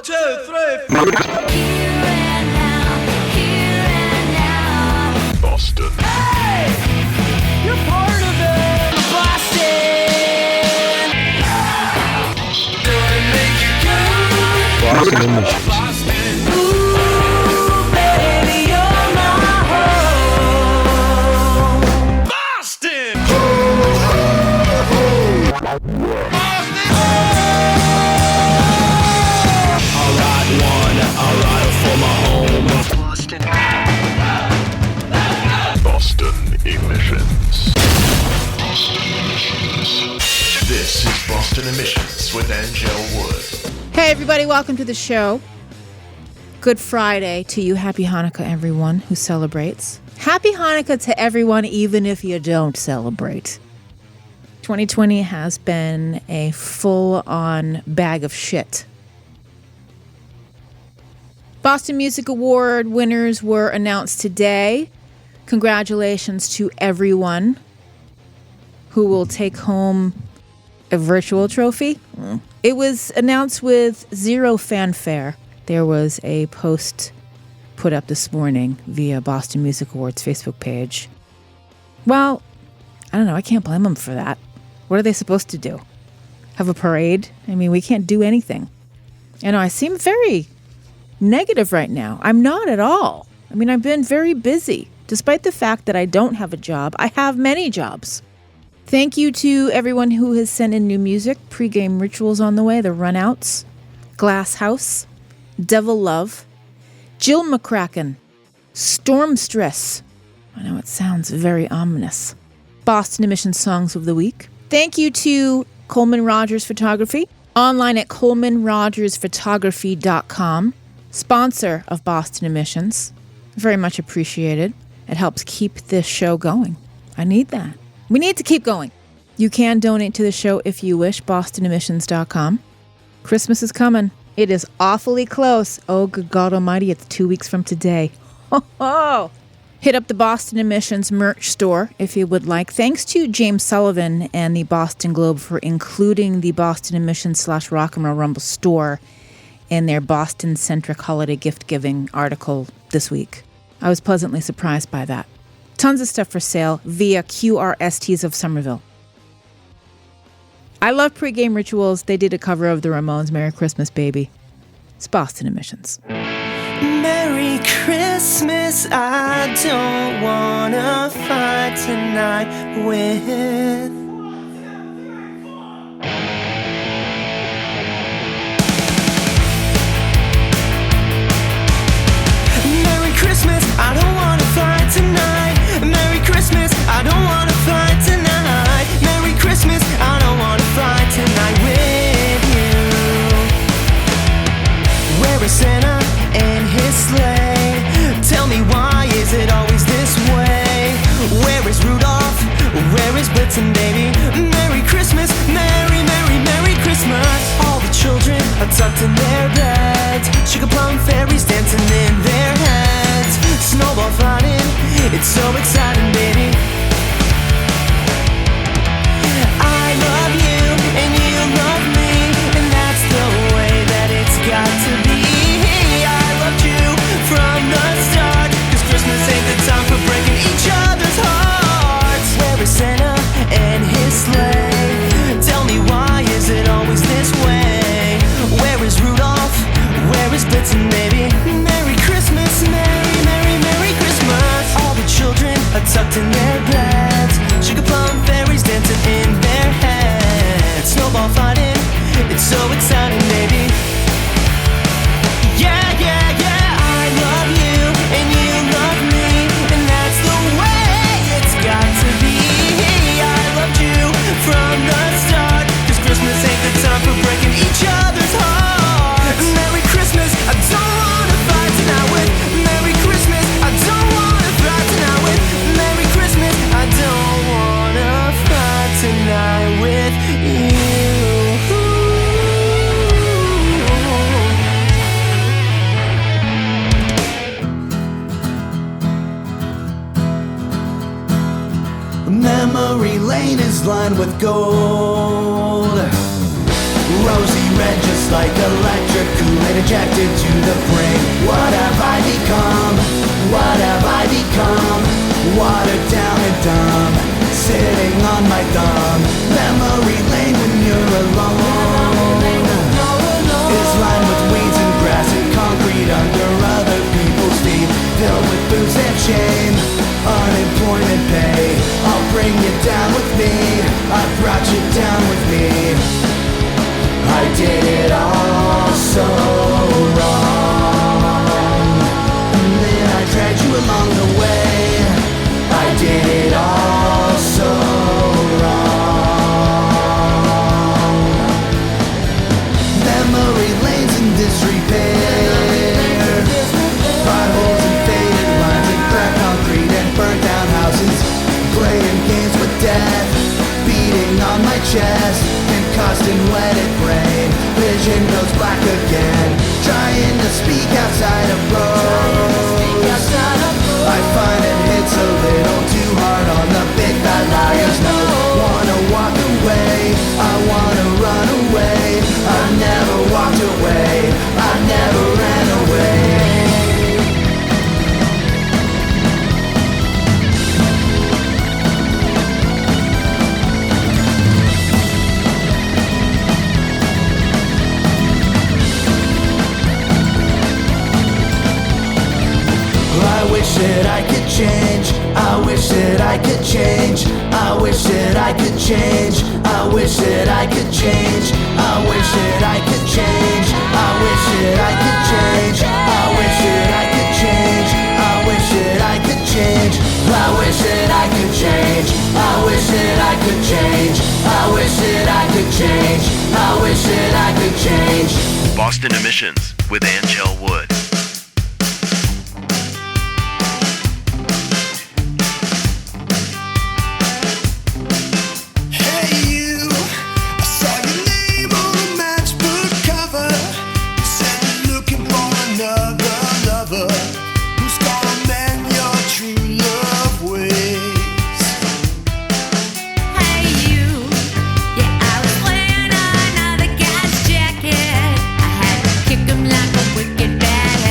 1, 2, 3, 4. Boston. Hey! You're part of it! Boston! Gonna make you go. Boston Emissions. Boston. Ooh, baby, you're my home. Boston! Boston Emissions. This is Boston Emissions with Angel Wood. Hey everybody, welcome to the show. Good Friday to you. Happy Hanukkah, everyone who celebrates. Happy Hanukkah to everyone, even if you don't celebrate. 2020 has been a full-on bag of shit. Boston Music Award winners were announced today. Congratulations to everyone who will take home a virtual trophy. It was announced with zero fanfare. There was a post put up this morning via Boston Music Awards Facebook page. Well, I don't know. I can't blame them for that. What are they supposed to do? Have a parade? I mean, we can't do anything. I know I seem very negative right now. I'm not at all. I mean, I've been very busy. Despite the fact that I don't have a job, I have many jobs. Thank you to everyone who has sent in new music. Pre-game rituals on the way, the Runouts, Glass House, Devil Love, Jill McCracken, Storm Stress. I know it sounds very ominous. Boston Emissions Songs of the Week. Thank you to Coleman Rogers Photography, online at colemanrogersphotography.com. Sponsor of Boston Emissions. Very much appreciated. It helps keep this show going. I need that. We need to keep going. You can donate to the show if you wish, bostonemissions.com. Christmas is coming. It is awfully close. Oh, good God almighty, it's 2 weeks from today. Ho. Hit up the Boston Emissions merch store if you would like. Thanks to James Sullivan and the Boston Globe for including the Boston Emissions / Rock and Roll Rumble store in their Boston-centric holiday gift-giving article this week. I was pleasantly surprised by that. Tons of stuff for sale via QRSTs of Somerville. I love Pre-Game Rituals. They did a cover of the Ramones' Merry Christmas, Baby. It's Boston Emissions. Merry Christmas, I don't wanna fight tonight with. Merry Christmas, I don't wanna fight tonight. Merry Christmas, I don't wanna fight tonight. Merry Christmas, I don't wanna fight tonight with you. Where is Santa and his sleigh? Tell me, why is it always this way? Where is Rudolph? Where is Blitzen, baby? Merry Christmas, Merry, Merry, Merry Christmas. All the children are tucked in their beds. Sugar plum fairies dancing in their heads. Snowball fighting, it's so exciting, baby. I love you and you love me, and that's the way that it's got to be. I loved you from the start, 'cause Christmas ain't the time for breaking each other's hearts. Where is Santa and his sleigh? Tell me, why is it always this way? Where is Rudolph? Where is Blitzen, baby? Merry Christmas, Merry, Merry, Merry Christmas. All the children are tucked in their beds. Sugar plum fairies dancing in their heads. Snowball fighting, it's so exciting, baby. Yeah, yeah, yeah, I love you and you love me, and that's the way it's got to be. I loved you from the start, 'cause Christmas ain't the time for breaking each other's hearts. Merry Christmas, I don't wanna fight tonight with. Merry Christmas, I don't wanna fight tonight with. Merry Christmas, I don't wanna fight tonight with you. Memory lane is lined with gold. Rosy red, just like electric, Kool-Aid rejected to the brink. What have I become? What have I become? Watered down and dumb, sitting on my thumb. Memory lane when you're alone is lined with weeds and grass and concrete under other people's feet, filled with booze and shame, unemployment pay. I'll bring you down with me, I brought you down with me. I did it all so wrong, and then I dragged you along the way. I did it all so wrong. Memory lanes in disrepair, potholes and faded lines and cracked concrete and burnt down houses, playing games with death, beating on my chest, concussed in wetted brain. Vision goes black again, trying to speak outside of prose. I find it hits a little too hard on the big bad liar's nose. Wanna walk away, I wanna run away. I never walked away, I never ran away. I wish that I could change, I wish that I could change, I wish that I could change, I wish that I could change, I wish that I could change, I wish that I could change, I wish that I could change, I wish that I could change, I wish that I could change, I wish that I could change, I wish that I could change, I wish that I could change. Boston Emissions with Angel Wood. Kick 'em like a wicked bad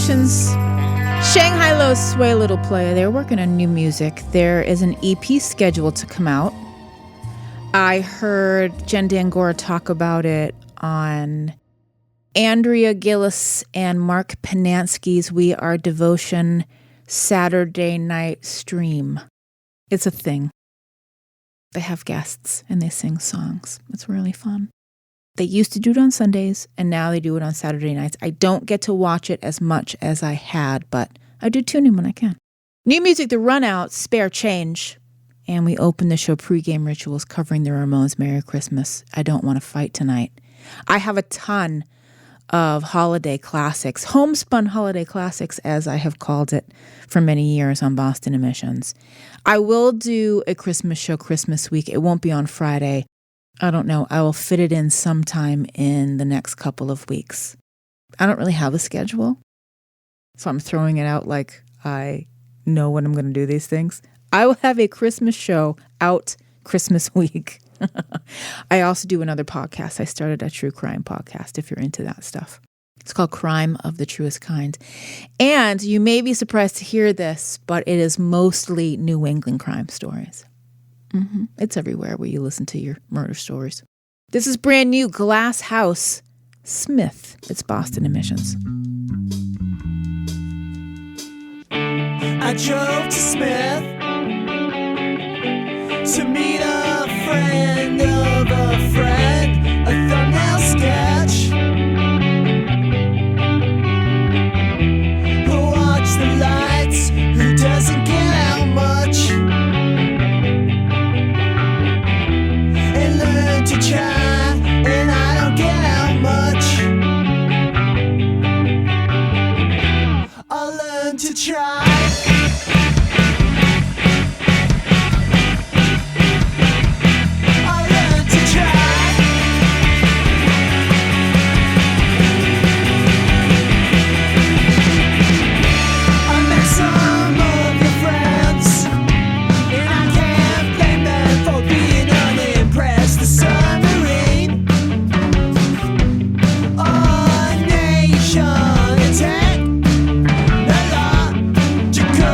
Congratulations. Shanghai Lo's Sway Little Playa. They're working on new music. There is an EP scheduled to come out. I heard Jen Dangora talk about it on Andrea Gillis and Mark Panansky's We Are Devotion Saturday night stream. It's a thing. They have guests and they sing songs. It's really fun. They used to do it on Sundays and now they do it on Saturday nights. I don't get to watch it as much as I had, but I do tune in when I can. New music, The Run Out, Spare Change. And we open the show Pregame Rituals covering the Ramones' Merry Christmas. I Don't Want to Fight Tonight. I have a ton of holiday classics, homespun holiday classics, as I have called it for many years on Boston Emissions. I will do a Christmas show Christmas week. It won't be on Friday. I don't know. I will fit it in sometime in the next couple of weeks. I don't really have a schedule, so I'm throwing it out like I know when I'm going to do these things. I will have a Christmas show out Christmas week. I also do another podcast. I started a true crime podcast if you're into that stuff. It's called Crime of the Truest Kind. And you may be surprised to hear this, but it is mostly New England crime stories. It's everywhere where you listen to your murder stories. This is brand new, Glass House Smith. It's Boston Emissions. I drove to Smith to meet a friend of a friend, a thumbnail sketch. Who watches the lights, who doesn't get out much, and learn to try, and I don't get out much. I'll learn to try. Attack, a lot to go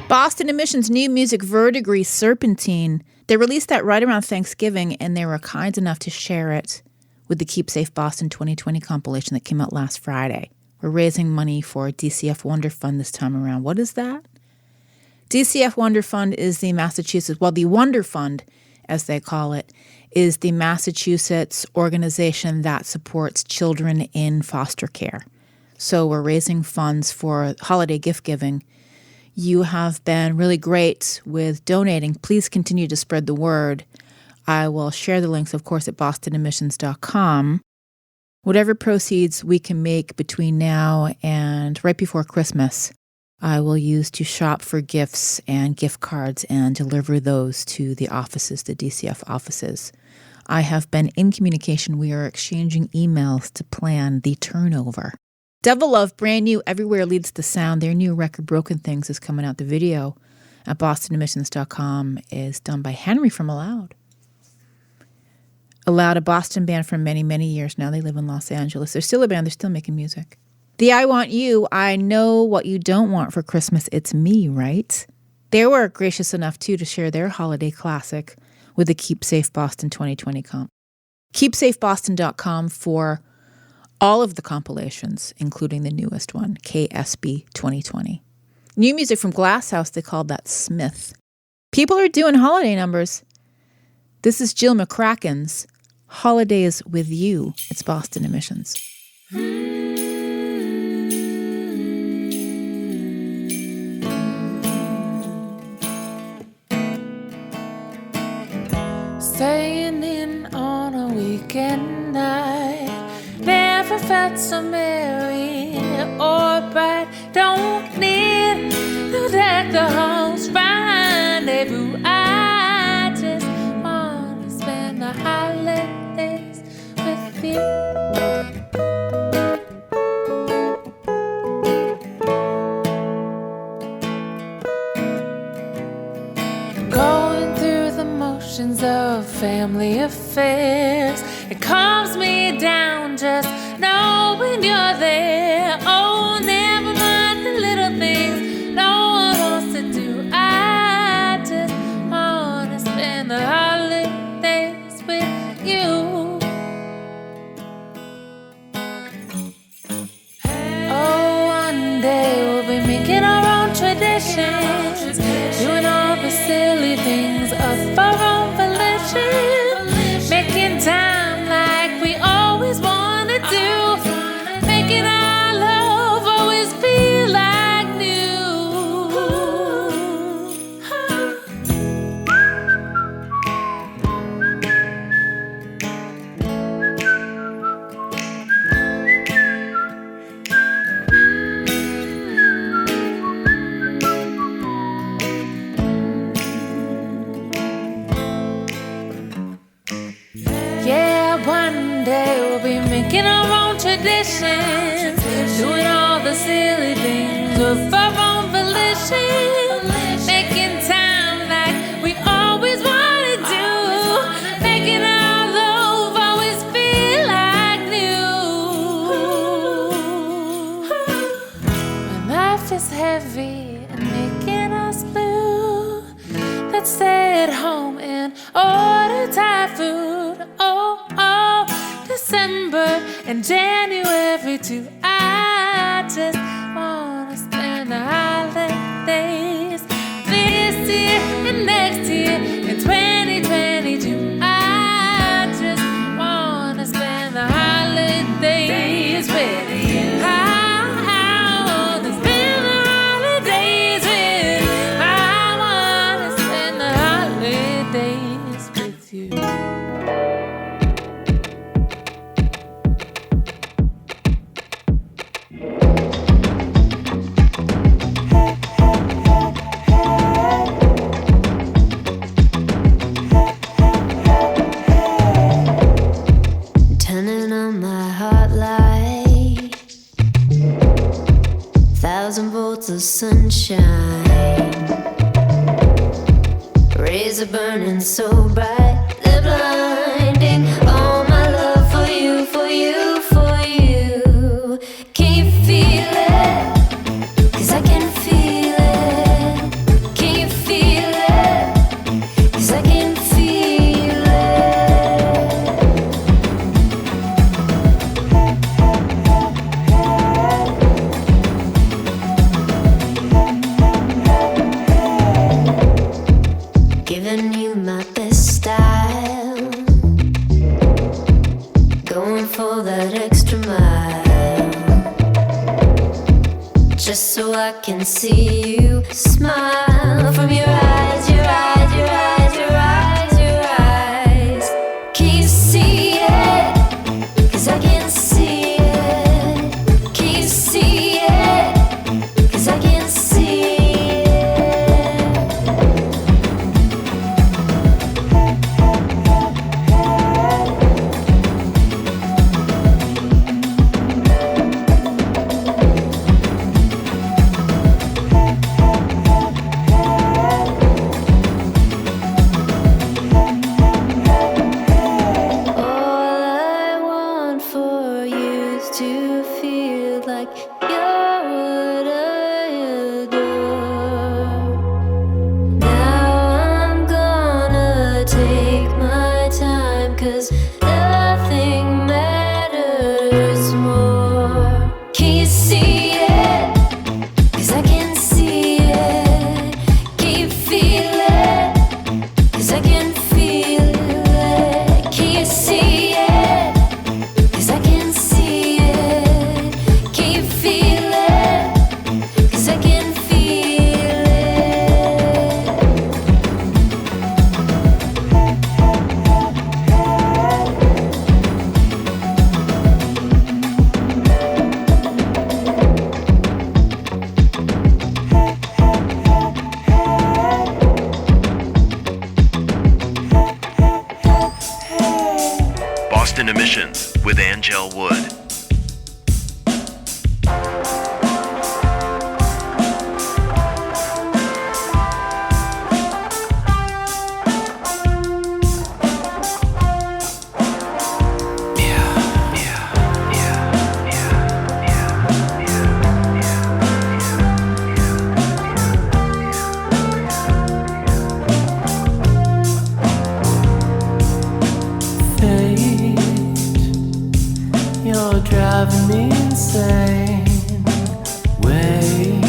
Boston Emissions' new music, Verdigris Serpentine. They released that right around Thanksgiving, and they were kind enough to share it with the Keep Safe Boston 2020 compilation that came out last Friday. We're raising money for DCF Wonder Fund this time around. What is that? DCF Wonder Fund is the the Wonder Fund, as they call it, is the Massachusetts organization that supports children in foster care. So we're raising funds for holiday gift giving. You have been really great with donating. Please continue to spread the word. I will share the links, of course, at bostonemissions.com. Whatever proceeds we can make between now and right before Christmas, I will use to shop for gifts and gift cards and deliver those to the offices, the DCF offices. I have been in communication. We are exchanging emails to plan the turnover. Devil Love, brand new, Everywhere Leads the Sound. Their new record, Broken Things, is coming out. The video at bostonemissions.com is done by Henry from Aloud. Aloud, a Boston band for many, many years now. They live in Los Angeles. They're still a band. They're still making music. The I Want You, I Know What You Don't Want for Christmas, It's Me, right? They were gracious enough, too, to share their holiday classic with the Keep Safe Boston 2020 comp. KeepSafeBoston.com for all of the compilations, including the newest one, KSB 2020. New music from Glass House, they called that Smith. People are doing holiday numbers. This is Jill McCracken's Holidays with You. It's Boston Emissions. Staying in on a weekend night, never felt so merry or bright. Don't need to deck the house rendezvous. I just wanna spend the holidays with you. Going through the motions of family affairs, it calms me down just knowing you're there. Oh, never mind the little things no one wants to do. I just wanna spend the holidays with you. Oh, one day we'll be making our own traditions, doing all the silly things of our own volition, making time like we always wanna do, making our love always feel like new. Yeah, one day we'll be making our own traditions, doing all the silly things of our own volition, making time like we always want to do, making our love always feel like new. When life is heavy and making us blue, let's stay at home and order Thai food. Oh, December and January too. I just wanna spend the holidays this year and next year in 2022. I just wanna spend the holidays with you. I wanna spend the holidays with you. I wanna spend the holidays with you. Turning on my heart light, 1,000 volts of sunshine, rays are burning so bright, they're blinding. All my love for you, for you, for you. Can you feel it? 'Cause I can feel it. with Angel Wood. You're driving me insane. Wait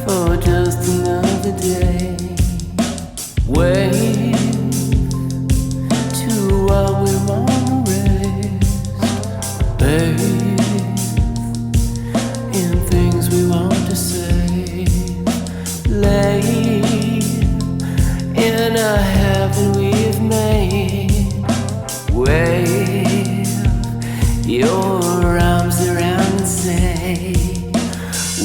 for just another day. Wait to what we want to rest. Bathe in things we want to say. Lay in a heaven we've made. Wave your arms around and say,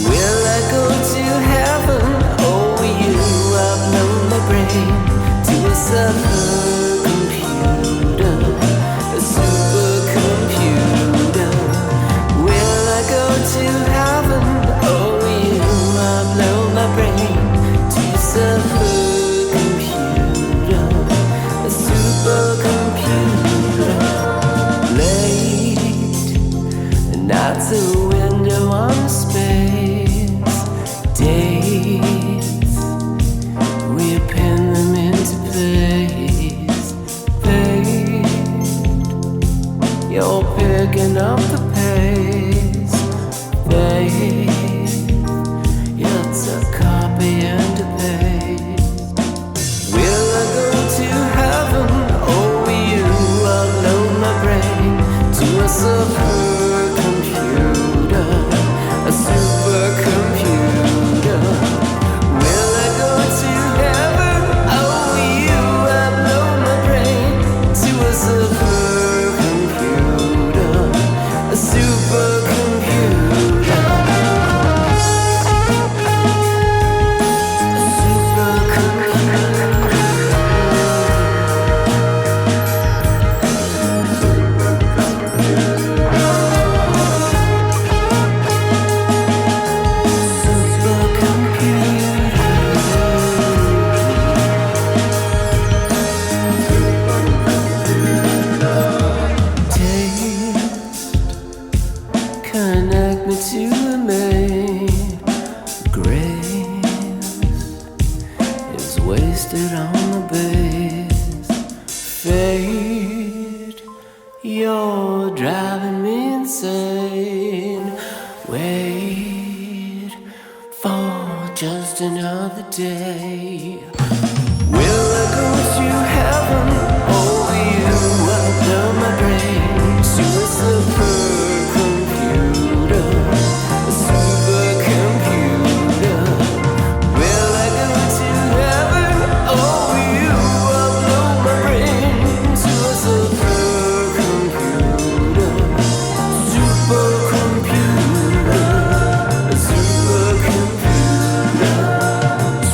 will I go to heaven? Oh, will you upload my brain to a supercomputer, a supercomputer? Will I go to heaven? Oh, will you upload my brain to a supercomputer, a supercomputer? Late, not a window on space. Days, we pin them into place. Fade, you're picking up the pace. Fade, it's a copy and a paste. Will I go to heaven? Or will you upload my brain to a supercomputer, a supercomputer? Will I go to heaven? Oh, will you upload my brain to a supercomputer, a supercomputer, a connect me to the main. Grace is wasted on the base. Fate, you're driving me insane. Wait for just another day. Will I go to heaven? Or will you upload my brain to a supercomputer, a supercomputer? Will I go to heaven? Or will you upload my brain to a supercomputer, supercomputer, a supercomputer,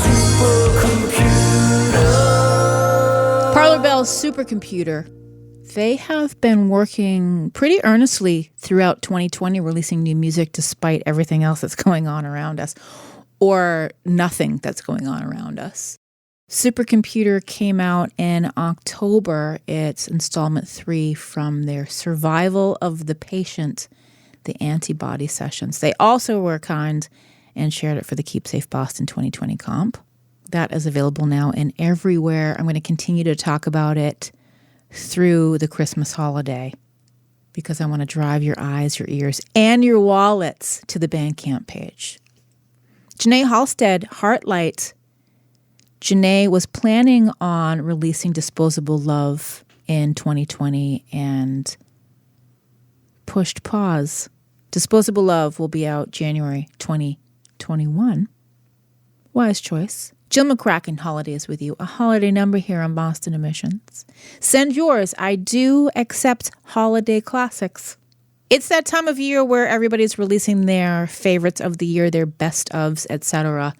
supercomputer? Parlor Bell's supercomputer. They have been working pretty earnestly throughout 2020, releasing new music despite everything else that's going on around us, or nothing that's going on around us. Supercomputer came out in October. It's installment 3 from their Survival of the Patient, the Antibody Sessions. They also were kind and shared it for the Keep Safe Boston 2020 comp. That is available now and everywhere. I'm going to continue to talk about it through the Christmas holiday because I want to drive your eyes, your ears, and your wallets to the Bandcamp page. Janae Halstead, Heartlight. Janae was planning on releasing Disposable Love in 2020 and pushed pause. Disposable Love will be out January 2021. Wise choice. Jill McCracken, Holidays with You, a holiday number here on Boston Emissions. Send yours. I do accept holiday classics. It's that time of year where everybody's releasing their favorites of the year, their best ofs, etc.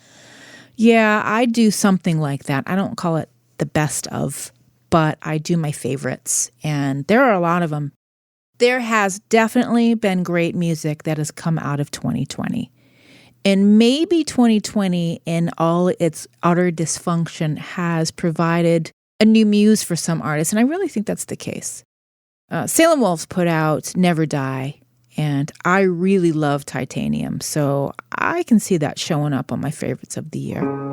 Yeah, I do something like that. I don't call it the best of, but I do my favorites. And there are a lot of them. there has definitely been great music that has come out of 2020. And maybe 2020, in all its utter dysfunction, has provided a new muse for some artists. And I really think that's the case. Salem Wolves put out Never Die, and I really love Titanium. So I can see that showing up on my favorites of the year.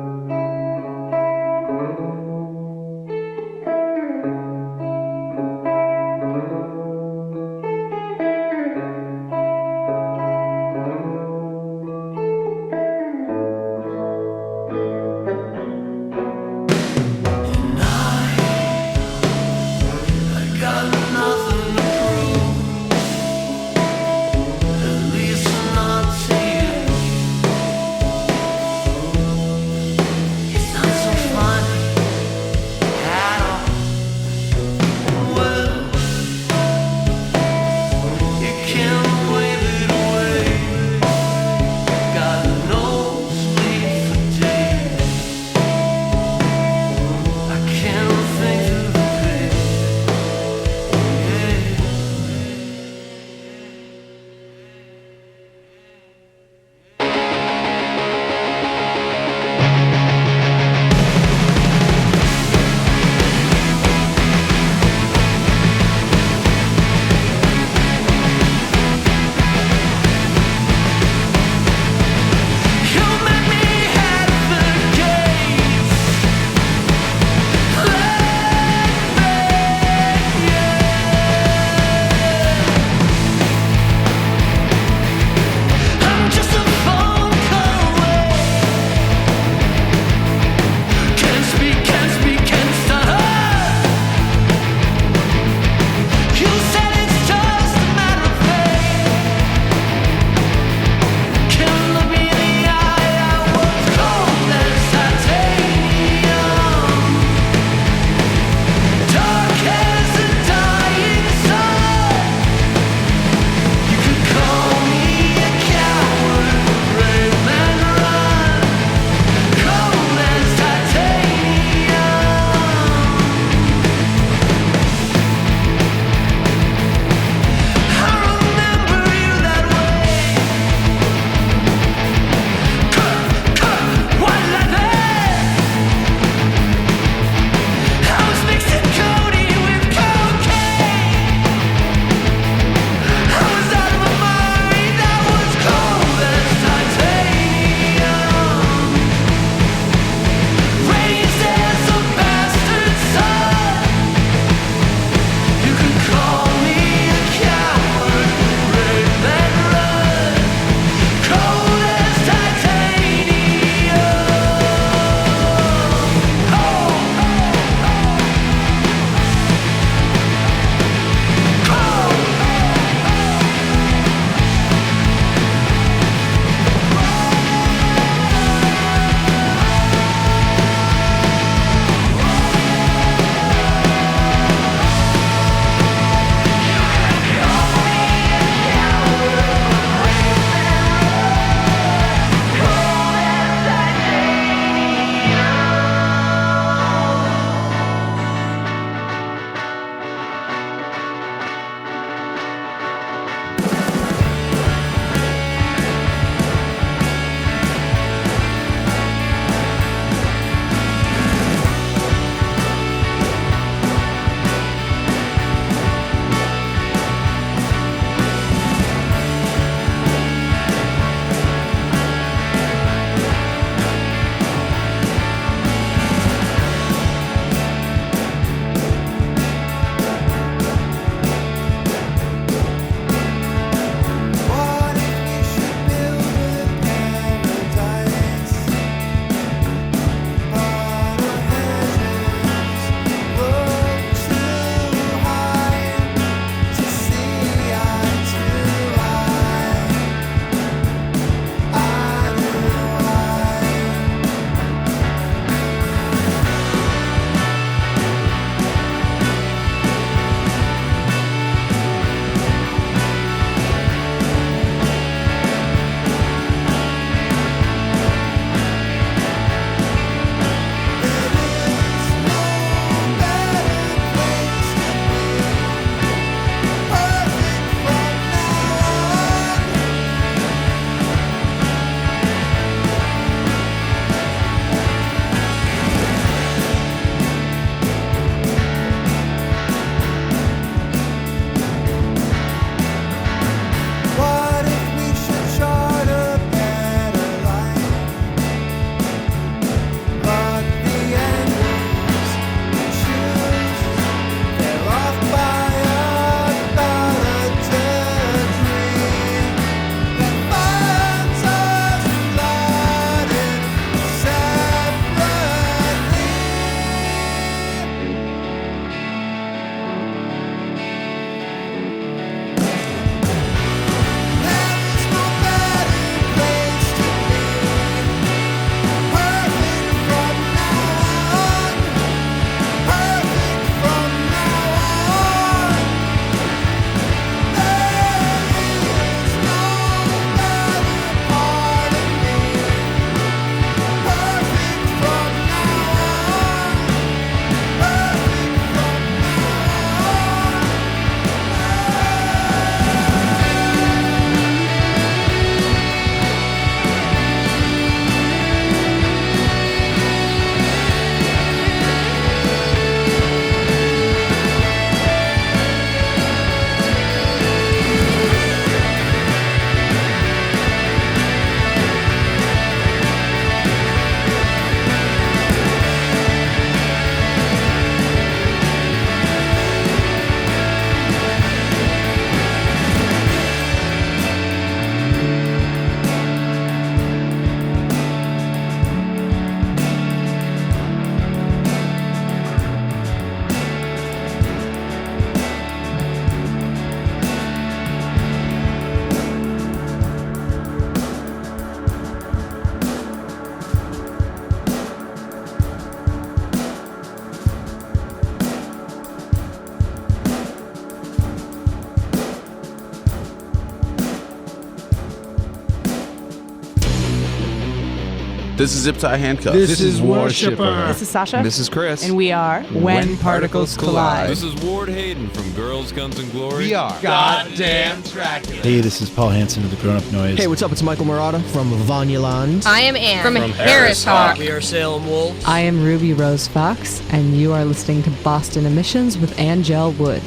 This is Zip Tie Handcuff. This is Worshipper. This is Sasha. This is Chris. And we are When Particles Collide. This is Ward Hayden from Girls, Guns, and Glory. We are Goddamn Dracula. Hey, this is Paul Hansen of the Grown Up Noise. Hey, what's up? It's Michael Murata from Vanyaland. I am Anne from Harris Hawk. We are Salem Wolves. I am Ruby Rose Fox, and you are listening to Boston Emissions with Angel Wood.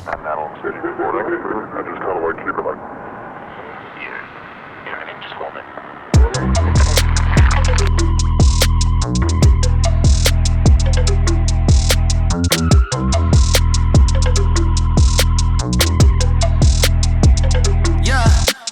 I'm not on city reporting. I just kind of like keep it like. Yeah, just hold it. Yeah,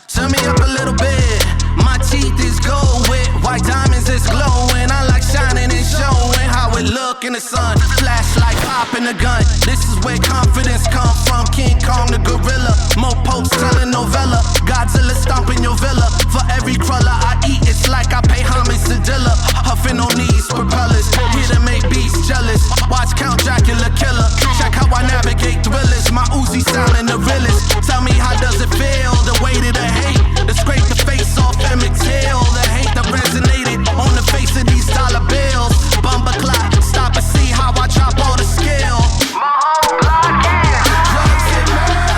turn me up a little bit. My teeth is gold with white diamonds that's glowing. I like shining and showing how it look in the sun. Flashlight popping a gun. This is where confidence come from. King Kong the gorilla. Mo Post telling novella. Godzilla stomping your villa. For every cruller I eat, it's like I pay homage to Dilla. Huffing on these propellers. Here to make beasts jealous. Watch Count Dracula killer. Check how I navigate thrillers. My Uzi sounding the realest. Tell me how does it feel? The weight of the hate. To scrape the face off Emmett Till. The hate that resonated on the face of these dollar bills. Bumper clock. Stop and see how I drop all the skill. My whole block, yeah. Drugs and murder.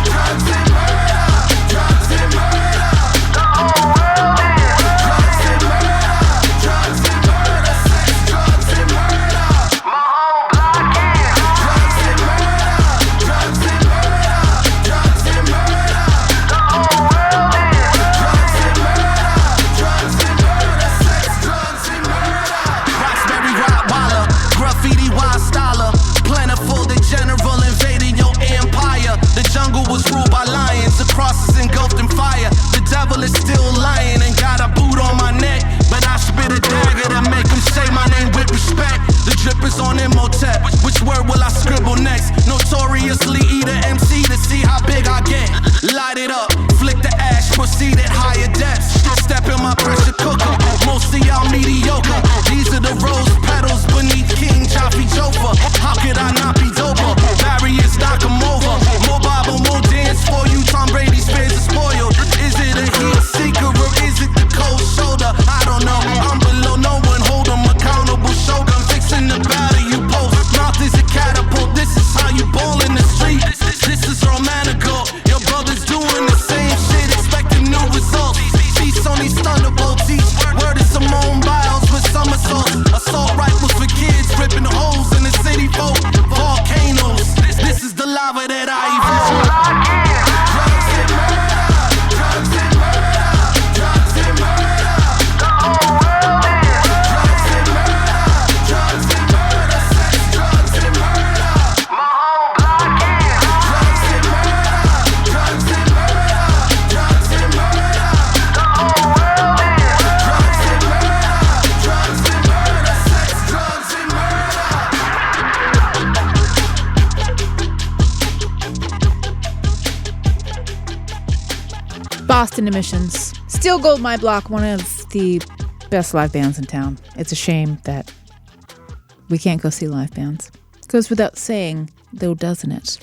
Drugs and murder. Drugs and murder. The whole world is. Drugs and murder. Drugs and murder. Sex, drugs and murder. My whole block, yeah. Drugs and murder. Drugs and murder. Drugs and murder. The whole world is. Drugs and murder. Drugs and murder. Sex, drugs and murder. Roxbury Rottweiler. Graffiti wild styler. Plentiful, the general invading your empire. The jungle was ruled by lions. The cross is engulfed in fire. The devil is still lying and got a boot on my neck. But I spit a dagger to make him say my name with respect. The drip is on Imhotep. Which word will I scribble next? Notoriously eat a MC to see how big I get. Light it up, flick the ash, proceed at higher depths. Step in my pressure cooker. Most of y'all mediocre. These are the rose petals beneath King Chaffee Jofa. How could I not be doper? Barriers knock 'em over. More Bible, more dance for you. Tom Brady's fans are spoiled. Is it a heat seeker or is it the cold shoulder? I don't know. I'm below no one. Hold 'em accountable. Shoulder fixing the battle you post. Mouth is a catapult. This is how you ball in the street. This is romantical. Your brother's doing the same shit, expecting new results. Feast on these thunderbolts. Each word is Simone Biles with somersaults. Assault rifles for kids, ripping holes in the city folk. Volcanoes. This is the lava that I evolve. Drugs and murder. Drugs and murder. Drugs and murder. The whole world is. Drugs and murder. Drugs and murder. Sex, drugs and murder. My whole block is. Drugs and murder. Drugs and murder. Drugs and murder. The whole world is. Drugs and murder. Drugs and murder. Sex, drugs and murder. Boston Emissions. Still Gold My Block, one of the best live bands in town. It's a shame that we can't go see live bands. Goes without saying, though, doesn't it?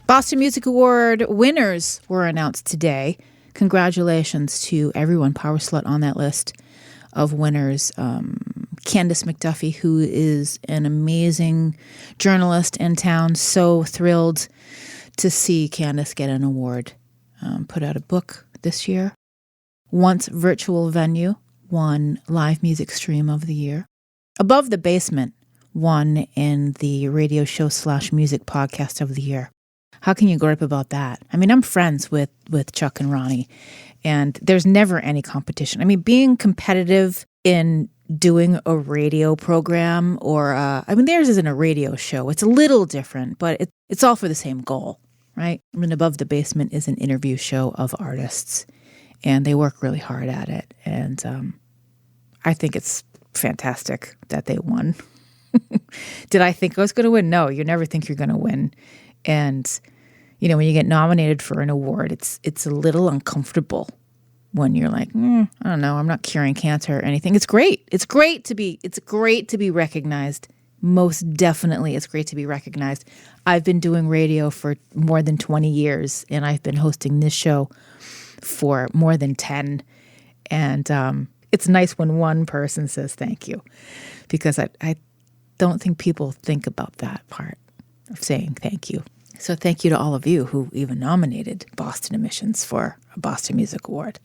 Boston Music Award winners were announced today. Congratulations to everyone, Power Slut, on that list of winners. Candace McDuffie, who is an amazing journalist in town. So thrilled to see Candace get an award. Put out a book this year. Once Virtual Venue won Live Music Stream of the Year. Above the Basement won in the radio show / music podcast of the year. How can you gripe about that? I mean, I'm friends with Chuck and Ronnie, and there's never any competition. I mean, being competitive in doing a radio program or, theirs isn't a radio show. It's a little different, but it's all for the same goal, right? I mean, Above the Basement is an interview show of artists, and they work really hard at it. And I think it's fantastic that they won. Did I think I was going to win? No, you never think you're going to win. And, you know, when you get nominated for an award, it's a little uncomfortable when you're like, I don't know, I'm not curing cancer or anything. It's great. It's great to be recognized. Most definitely, it's great to be recognized. I've been doing radio for more than 20 years, and I've been hosting this show for more than 10. And it's nice when one person says thank you, because I don't think people think about that part of saying thank you. So thank you to all of you who even nominated Boston Emissions for a Boston Music Award.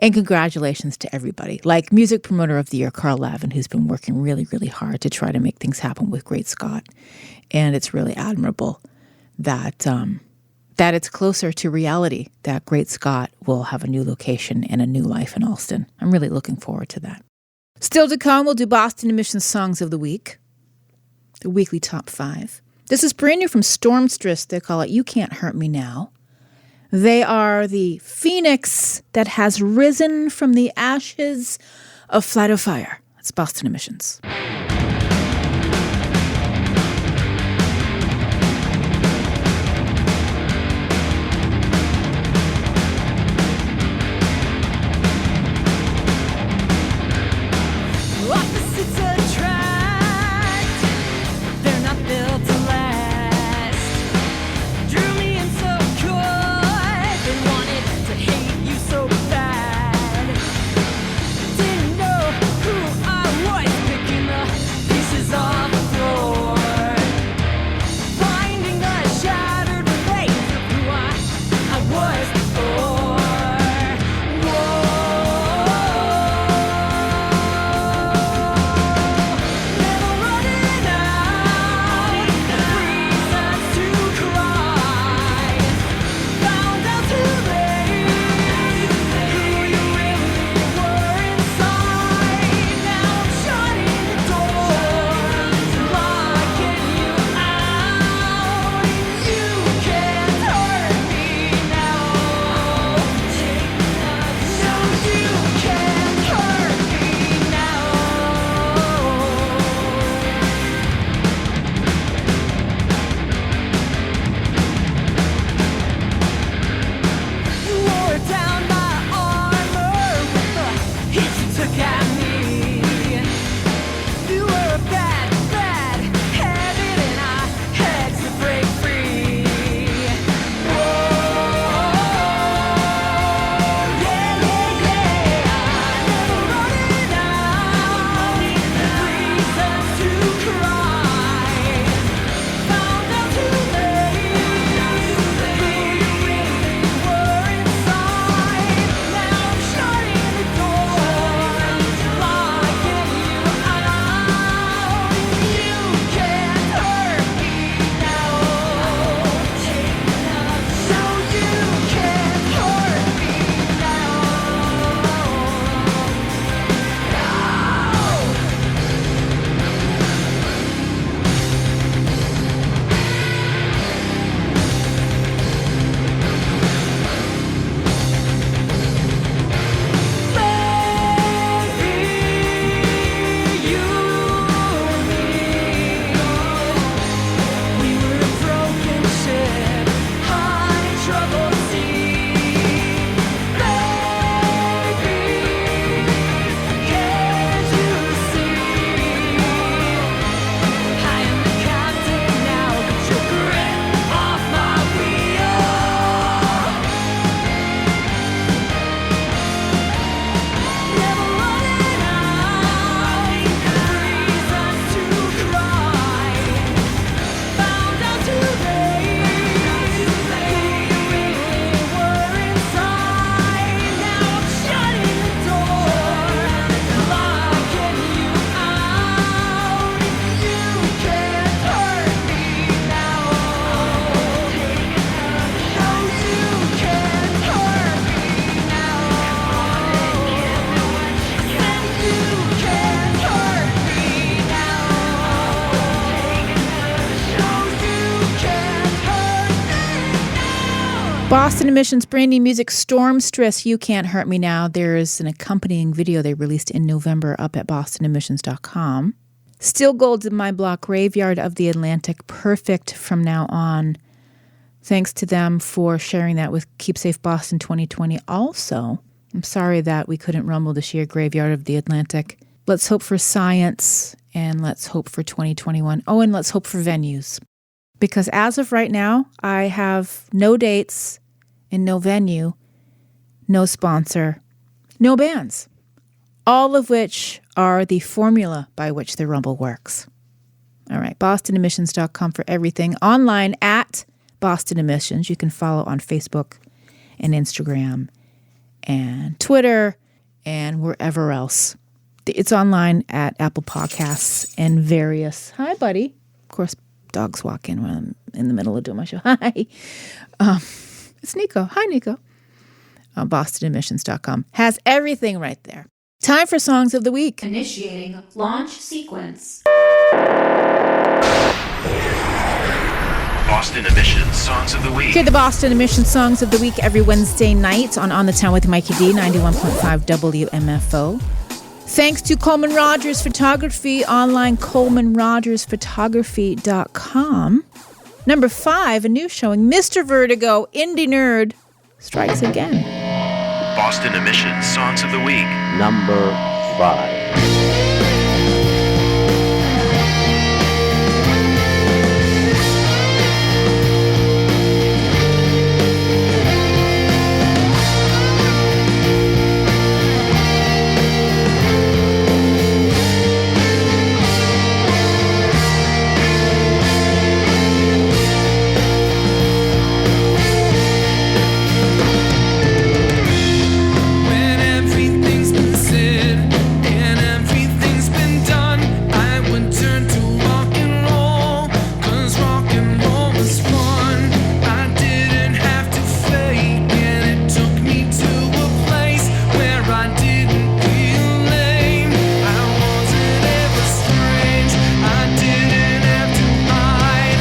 And congratulations to everybody, like Music Promoter of the Year, Carl Lavin, who's been working really, really hard to try to make things happen with Great Scott. And it's really admirable that that it's closer to reality, that Great Scott will have a new location and a new life in Allston. I'm really looking forward to that. Still to come, we'll do Boston Emissions Songs of the Week, the weekly top 5. This is brand new from Stormstress. They call it You Can't Hurt Me Now. They are the phoenix that has risen from the ashes of Flight of Fire. That's Boston Emissions. Opposites attract, they're not built to last. Drew me in so good, they wanted to hate you so bad. Didn't know who I was, picking up pieces off the floor. Finding the shattered remains of who I was before. Boston Emissions brand new music, Stormstress, You Can't Hurt Me Now. There is an accompanying video they released in November up at bostonemissions.com. Still Gold's in My Block, Graveyard of the Atlantic, perfect from now on. Thanks to them for sharing that with Keep Safe Boston 2020. Also, I'm sorry that we couldn't rumble this year, Graveyard of the Atlantic. Let's hope for science, and let's hope for 2021. Oh, and let's hope for venues. Because as of right now, I have no dates and no venue, no sponsor, no bands. all of which are the formula by which the Rumble works. All right, BostonEmissions.com for everything. Online at Boston Emissions. You can follow on Facebook and Instagram and Twitter and wherever else. It's online at Apple Podcasts and various. Hi, buddy. Of course, dogs walk in when I'm in the middle of doing my show. Hi. It's Nico. Hi, Nico. BostonEmissions.com has everything right there. Time for Songs of the Week. Initiating launch sequence. Boston Emissions Songs of the Week. Hear the Boston Emissions Songs of the Week every Wednesday night on The Town with Mikey D, 91.5 WMFO. Thanks to Coleman Rogers Photography, online ColemanRogersPhotography.com. Number 5, a new showing, Mr. Vertigo, Indie Nerd, strikes again. Boston Emissions Songs of the Week. Number 5. When everything's been said and everything's been done, I would turn to rock and roll, 'cause rock and roll was fun. I didn't have to fake, and it took me to a place where I didn't feel lame. I wasn't ever strange, I didn't have to hide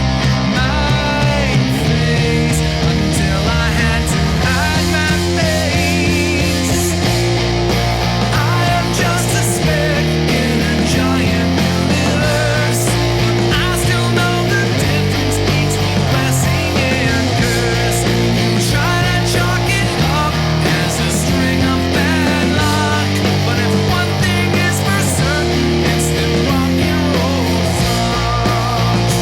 my face until I had to hide my face. I am just a speck in a giant universe, but I still know the difference between blessing and curse. You try to chalk it up as a string of bad luck, but if one thing is for certain, it's that rock and roll sucks.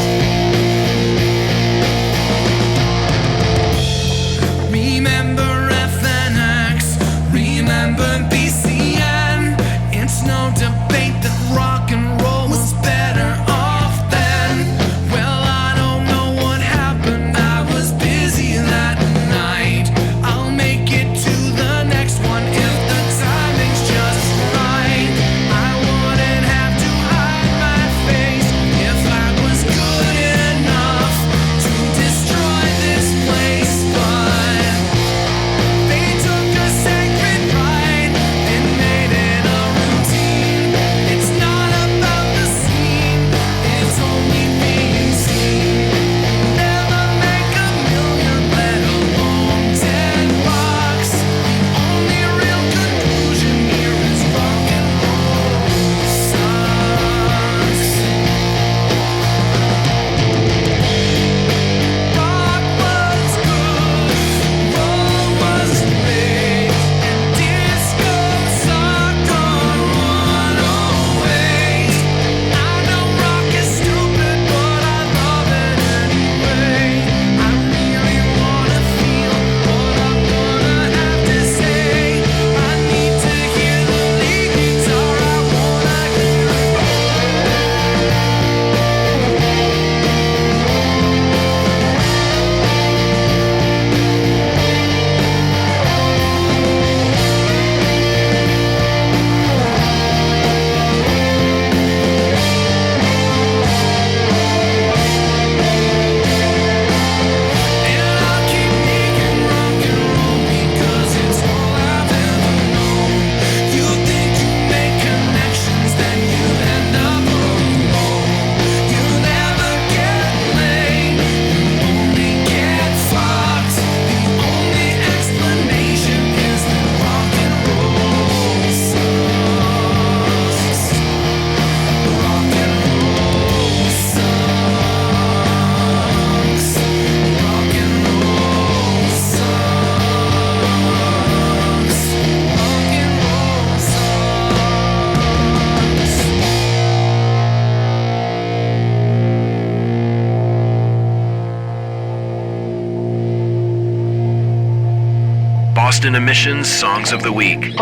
Remember FNX, remember BCN. It's no debate that rock and roll was better off then. Well, I don't know what happened, I was busy that night. I'll make it to the next one if the timing's just right. I wouldn't have to hide my face if I was good enough to destroy this place, but they took a sacred rite and made it a routine. It's not about the scene, it's only being seen. Never make a million, let alone 10 bucks. The only real conclusion here is rock and roll sucks. Rock was good, roll was great, and disco sucked on 108. I know rock is stupid, but I love it anyway. I really wanna feel what I'm gonna have to say. I need to hear the lead guitar, I wanna hear it. And I'll keep making rock and roll because it's all I've ever known. You think you make connections, then you end up alone. You never get laid, you only get fucked. The only explanation is that rock and roll sucks. Rock and roll sucks. Rock and roll sucks. Rock and roll sucks. Boston Emissions Songs of the Week.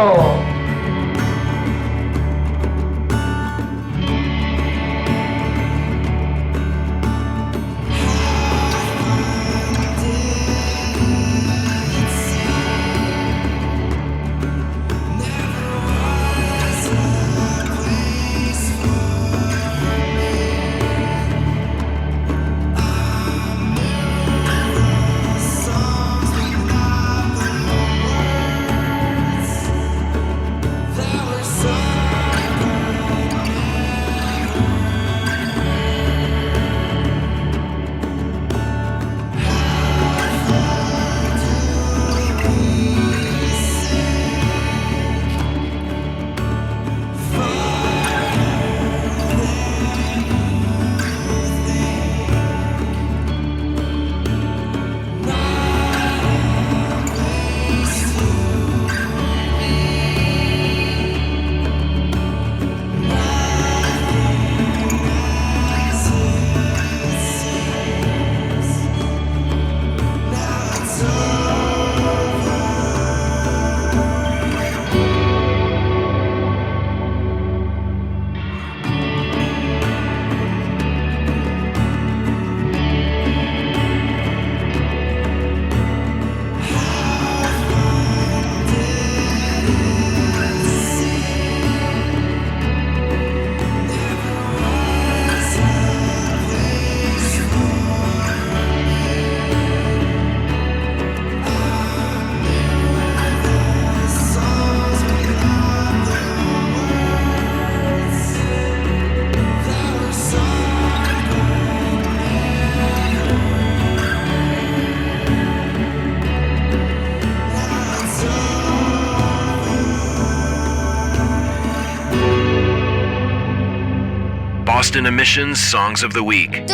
Boston Emissions Songs of the Week. 3!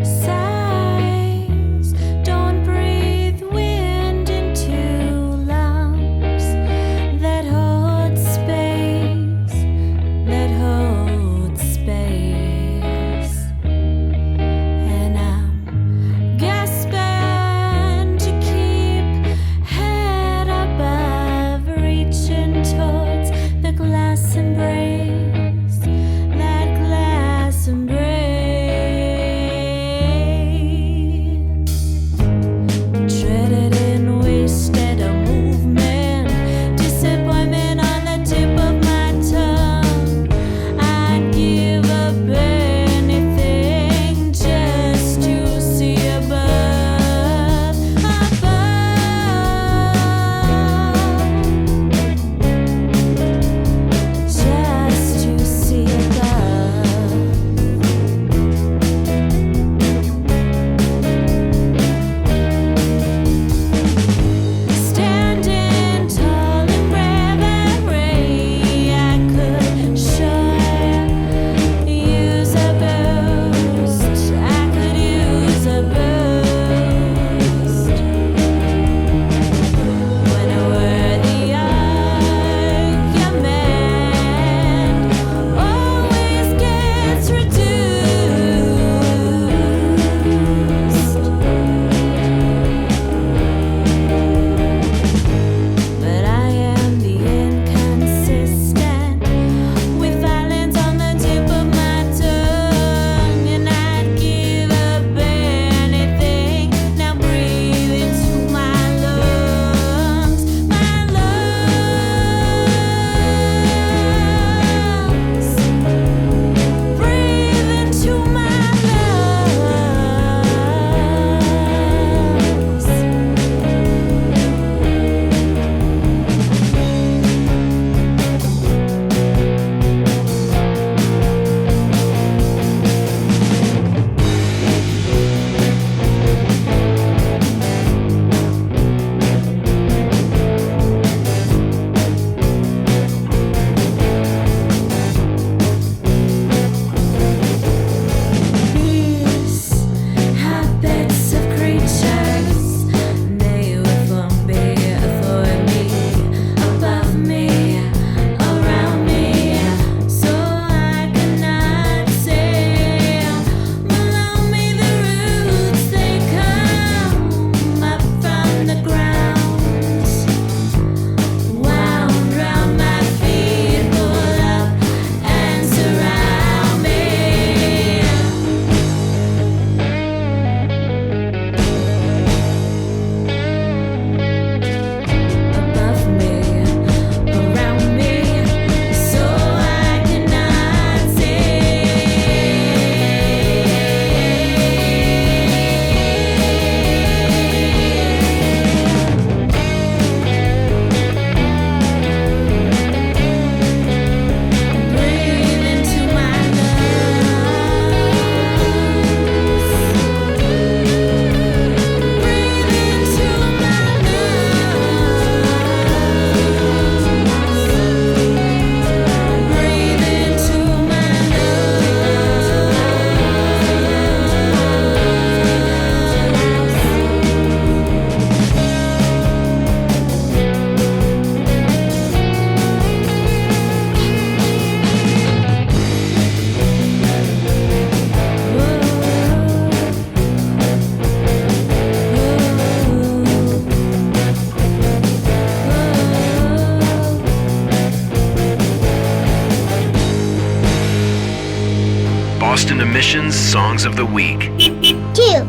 Sighs, don't breathe wind into lungs that hold space, that hold space. And I'm gasping to keep head above, reaching towards the glass embrace, that glass embrace. Treaded in wasted a movement, disappointment on the tip of my tongue. I'd give up anything just to see above, just to see above. Standing tall in reverie, I could sure use a boost. I could use a boost. When a worthy argument always gets reduced. But I am the inconsistent, with violence on the tip of my tongue, and I'd give up anything. Now breathe into my lungs, breathe into my lungs. These habits of creatures, they will from before me, above me, around me, so I cannot sail. Below me the roots, they come up from the ground, wound round my feet, pull up and surround me. Above me, around me, so I cannot breathe into my lungs. Breathe into my lungs. Breathe into my Boston Emissions Songs of the Week. 2.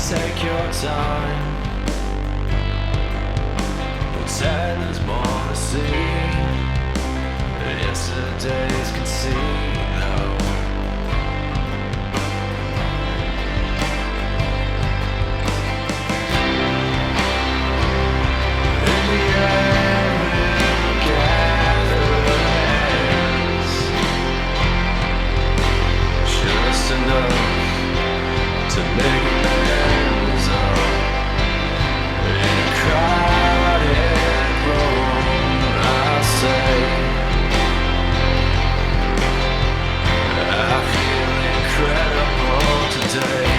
Take your time. Pretend there's more to see. Yesterday's casino. In the end, we'll gather hands. Just enough to make amends. In a crowded room, I'll say I feel incredible today.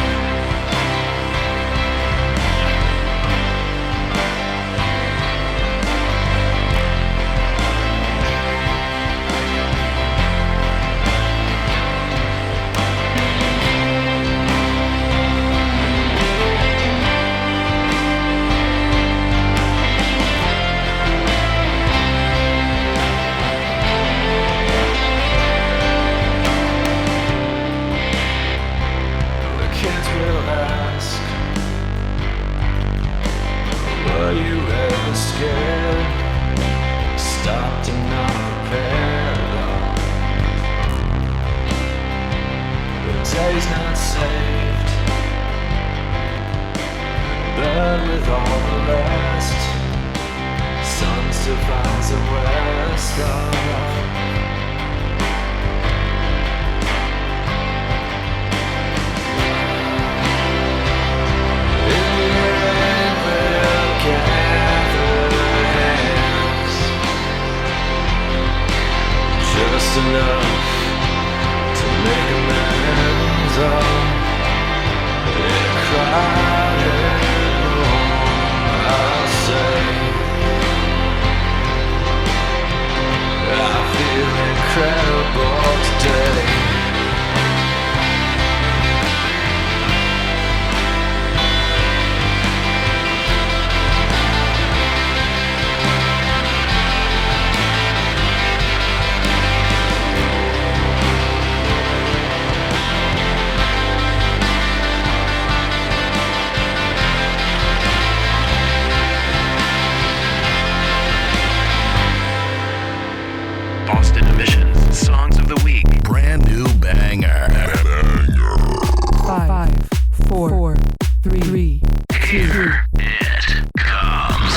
The kids will ask, were you ever scared? Stopped and not prepared. The day's not saved. Bed with all the rest. Sun still finds the west. In the end, we'll gather hands. Just enough to make amends. In a crowded room, I'll say I feel incredible today. Boston Emissions Songs of the Week. Brand new banger. 5, 4, 3, 2, It comes.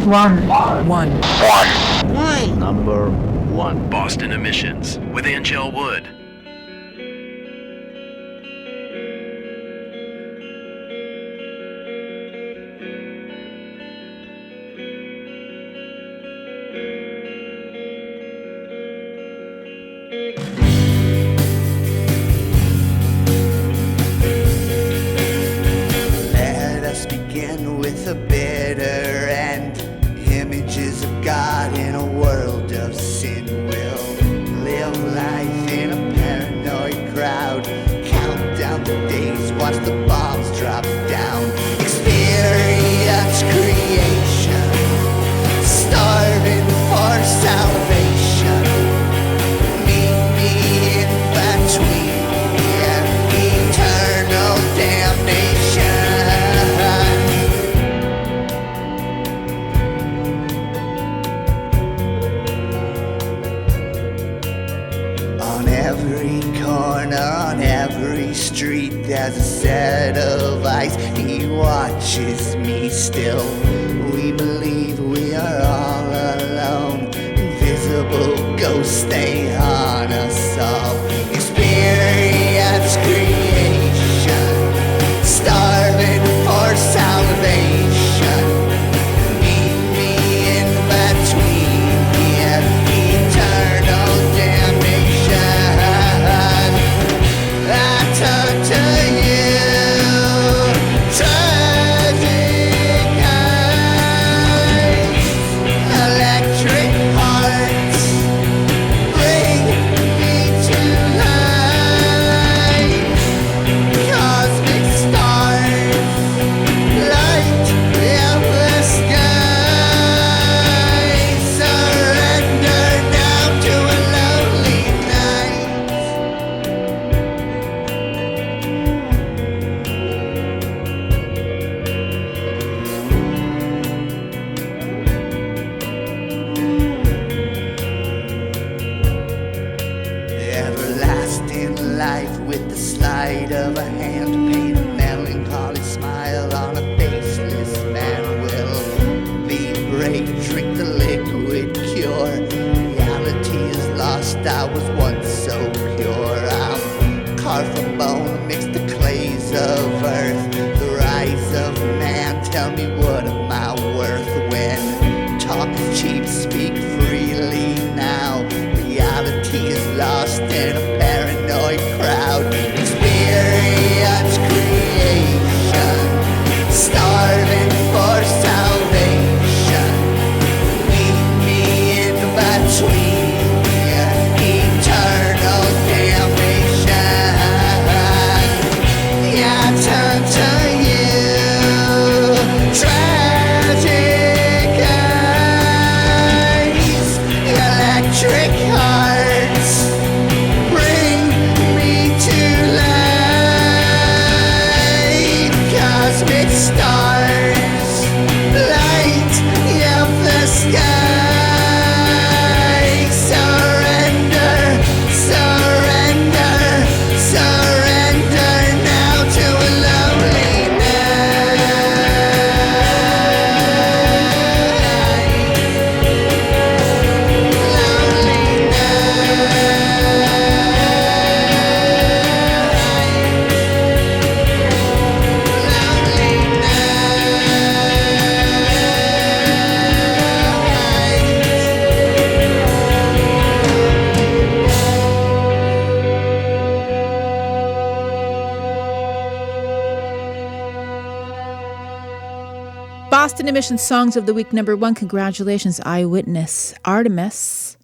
1. Number 1. Boston Emissions with Angel Wood. Let us begin with a bitter end. Images of God in a world of sin. Will live life in a paranoid crowd. Count down the days, watch the bombs drop down. Experience creation, starving for salvation. Meet me in between and eternal damnation. On every corner, on every street, there's a set of eyes. He watches me still. We believe we are all alone. Invisible ghosts, they haunt us all. Experience creation, starving for salvation. Meet me in between here, eternal damnation. I turn to you, tragic eyes, electric hearts, bring stars light up the sky. Surrender, surrender, surrender now to a lonely Boston Emissions Songs of the Week #1. Congratulations, Eyewitness Artemis.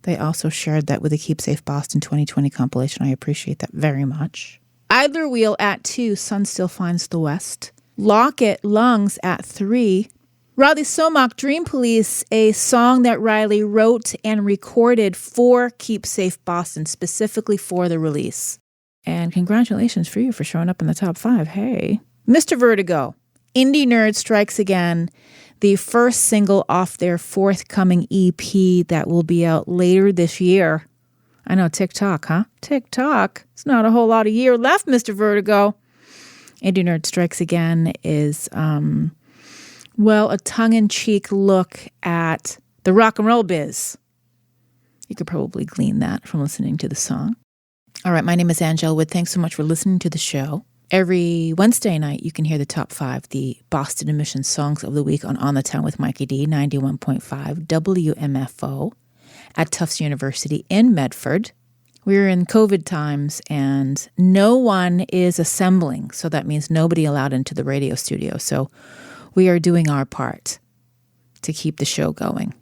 They also shared that with the Keep Safe Boston 2020 compilation. I appreciate that very much. Idler Wheel at 2. Sun Still Finds the West. Locket Lungs at 3. Riley Somak, Dream Police, a song that Riley wrote and recorded for Keep Safe Boston, specifically for the release. And congratulations for you for showing up in the top 5. Hey. Mr. Vertigo, Indie Nerd Strikes Again, the first single off their forthcoming EP that will be out later this year. I know, TikTok, huh? TikTok. It's not a whole lot of year left, Mr. Vertigo. Indie Nerd Strikes Again is, a tongue-in-cheek look at the rock and roll biz. You could probably glean that from listening to the song. All right, my name is Angel Wood. Thanks so much for listening to the show. Every Wednesday night, you can hear the top 5, the Boston Emissions Songs of the Week on The Town with Mikey D, 91.5 WMFO at Tufts University in Medford. We're in COVID times and no one is assembling, so that means nobody allowed into the radio studio. So we are doing our part to keep the show going.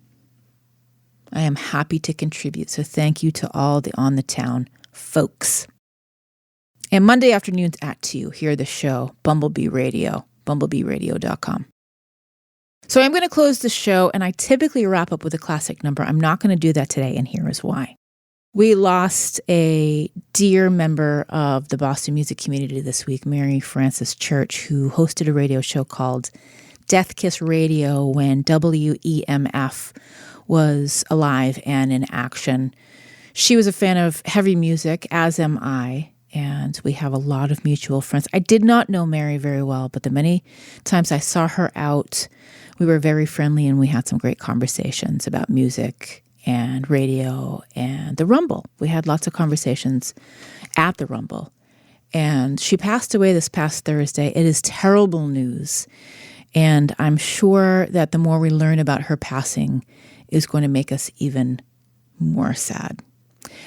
I am happy to contribute, so thank you to all the On the Town folks. And Monday afternoons at 2, hear the show, Bumblebee Radio, bumblebeeradio.com. So I'm going to close the show, and I typically wrap up with a classic number. I'm not going to do that today, and here is why. We lost a dear member of the Boston music community this week, Mary Frances Church, who hosted a radio show called Death Kiss Radio when WEMF was alive and in action. She was a fan of heavy music, as am I, and we have a lot of mutual friends. I did not know Mary very well, but the many times I saw her out, we were very friendly and we had some great conversations about music and radio and the Rumble. We had lots of conversations at the Rumble. And she passed away this past Thursday. It is terrible news. And I'm sure that the more we learn about her passing is going to make us even more sad.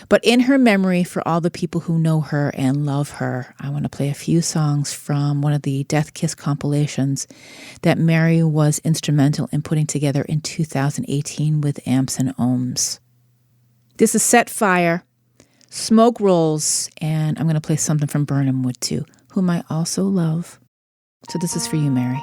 But in her memory, for all the people who know her and love her, I want to play a few songs from one of the Death Kiss compilations that Mary was instrumental in putting together in 2018 with Amps and Ohms. This is Set Fire, Smoke Rolls, and I'm going to play something from Burnham Wood too, whom I also love. So this is for you, Mary.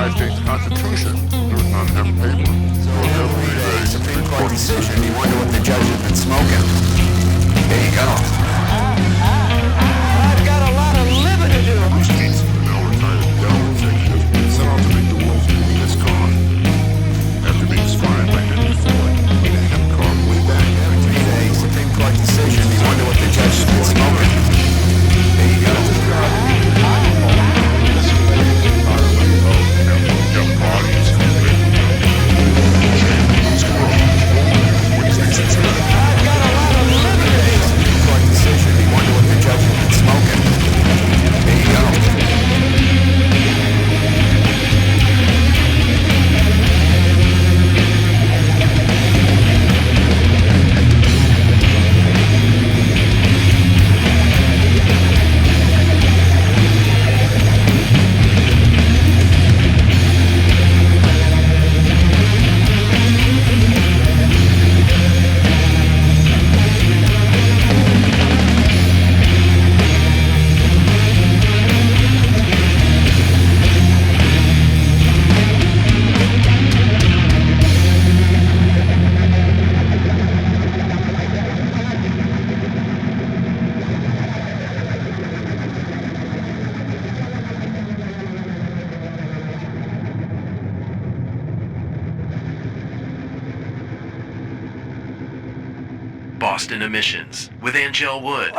United States Constitution. There was not enough paper. Supreme Court decision. You wonder what the judge has been smoking. There you go. I've got a lot of living to do. Bruce Dickinson, an now-retired Dell executive, set out to make the world's cleanest car. After being inspired by Henry Ford, in a hemp car way back in 1940. Supreme Court decision. You wonder what the judge has been smoking. There you go. Boston Emissions with Angel Wood.